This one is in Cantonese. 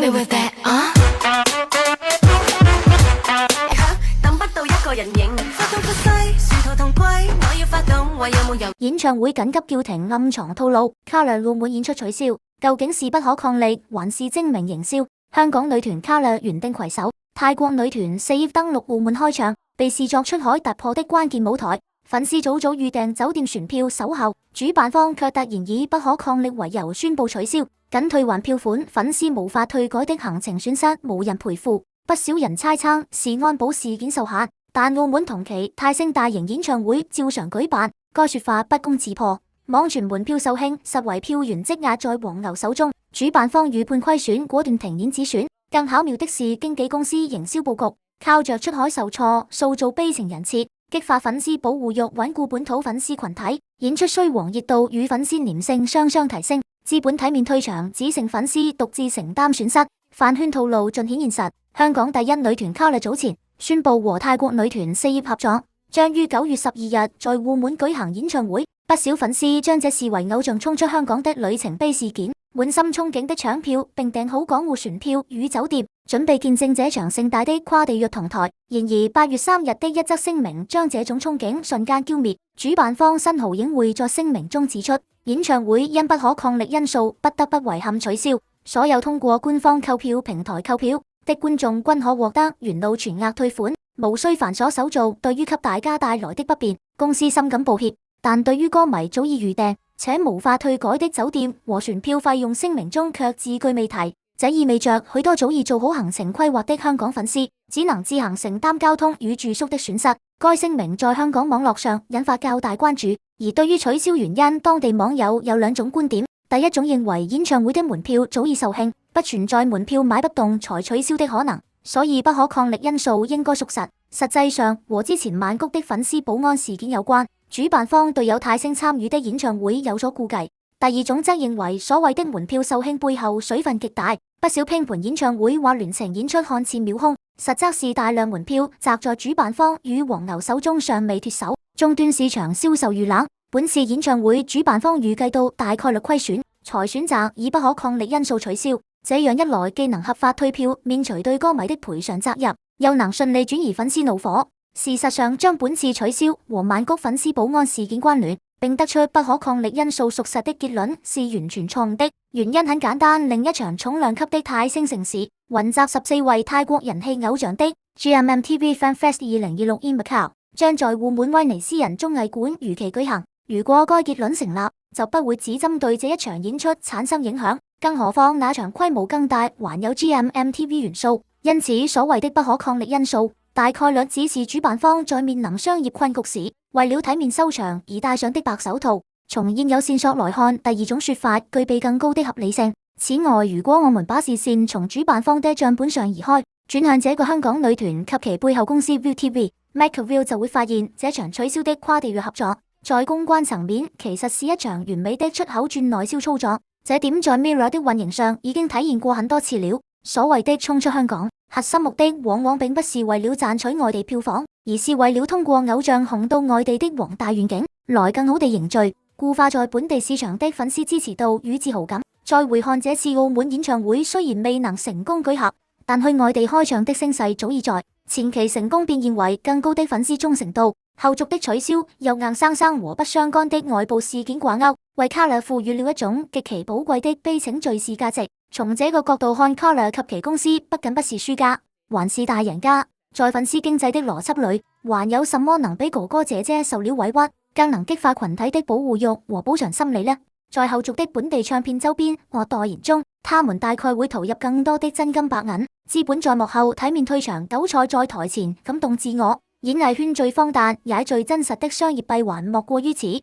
me with that，等不到一個人影，發東發西，殊途同歸，我要發動，為有冇有？演唱會緊急叫停，暗藏套路，Kolor澳門演出取消，究竟是不可抗力，還是精明營銷？香港女團 Kolor 原定攜手泰國女團4億登陸澳門開唱，被視作出海突破的關鍵舞台。粉絲早早預訂酒店船票守候，主辦方卻突然以不可抗力為由宣布取消，僅退還票款，粉絲無法退改的行程損失無人賠付。不少人猜測是安保事件受限，但澳門同期泰星大型演唱會照常舉辦，該說法不攻自破。網傳門票售罄，實為票源積壓在黃牛手中，主辦方預判虧損，果斷停演止損。更巧妙的是，經紀公司營銷佈局，靠着出海受挫，塑造悲情人設，激發粉絲保護欲，穩固本土粉絲群體。演出雖黃熱度與粉絲粘性雙雙提升，資本體面退場，只剩粉絲獨自承擔損失，飯圈套路盡顯現實。香港第一女團 Kolor 早前宣布和泰國女團4葉合作，將於9月12日在澳門舉行演唱會。不少粉絲將這視為偶像衝出香港的里程碑事件，滿心憧憬的搶票，並訂好港澳船票與酒店，準備見證這場盛大的跨地域同台。然而8月3日的一則聲明將這種憧憬瞬間澆滅。主辦方新濠影匯在聲明中指出，演唱會因不可抗力因素不得不遺憾取消，所有通過官方購票平台購票的觀眾均可獲得原路全額退款，無需繁瑣手續。對於給大家帶來的不便，公司深感抱歉。但對於歌迷早已預訂且無法退改的酒店和船票費用，聲明中卻字句未提。這意味着許多早已做好行程規劃的香港粉絲只能自行承擔交通與住宿的損失。該聲明在香港網絡上引發較大關注，而對於取消原因，當地網友有兩種觀點。第一種認為演唱會的門票早已售罄，不存在門票買不動才取消的可能，所以不可抗力因素應該屬實。實際上和之前曼谷的粉絲保安事件有關，主辦方對有泰星參與的演唱會有所顧忌。第二種則認為所謂的門票售罄背後水分極大，不少拼盤演唱會或聯程演出看似秒空，實則是大量門票砸在主辦方與黃牛手中尚未脫手，終端市場銷售遇冷。本次演唱會主辦方預計到大概率虧損，才選擇以不可抗力因素取消。這樣一來，既能合法退票，免除對歌迷的賠償責任，又能順利轉移粉絲怒火。事實上，將本次取消和曼谷粉絲保安事件關聯，並得出不可抗力因素屬實的結論，是完全錯誤的。原因很簡單，另一場重量級的泰星盛事，雲集14位泰國人氣偶像的 GMMTV Fan Fest 2026 in Macau 將在澳門威尼斯人綜藝館如期舉行。如果該結論成立，就不會只針對這一場演出產生影響，更何況那場規模更大，還有 GMMTV 元素。因此，所謂的不可抗力因素，大概率只是主辦方在面臨商業困局時，為了體面收場而戴上的白手套。從現有線索來看，第二種說法具備更高的合理性。此外，如果我們把視線從主辦方的賬本上移開，轉向這個香港女團及其背後公司 ViuTV、MakerVille， 就會發現這場取消的跨地域合作，在公關層面其實是一場完美的出口轉內銷操作。這點在 Mirror 的運營上已經體現過很多次了。所謂的衝出香港，核心目的往往並不是為了賺取外地票房，而是為了通過偶像紅到外地的宏大願景，來更好地凝聚、固化在本地市場的粉絲支持度與自豪感。再回看這次澳門演唱會，雖然未能成功舉行，但去外地開唱的聲勢早已在前期成功變現為更高的粉絲忠誠度。後續的取消又硬生生和不相干的外部事件掛鈎，為 Kolor 賦予了一種極其寶貴的悲情敘事價值。從這個角度看，Kolor及其公司不僅不是輸家，還是大贏家。在粉絲經濟的邏輯裏，還有什麼能比哥哥姐姐受了委屈，更能激發群體的保護欲和補償心理呢？在後續的本地唱片周邊或代言中，他們大概會投入更多的真金白銀。資本在幕後體面退場，韭菜在台前感動自我。演藝圈最荒誕也最真實的商業閉環莫過於此。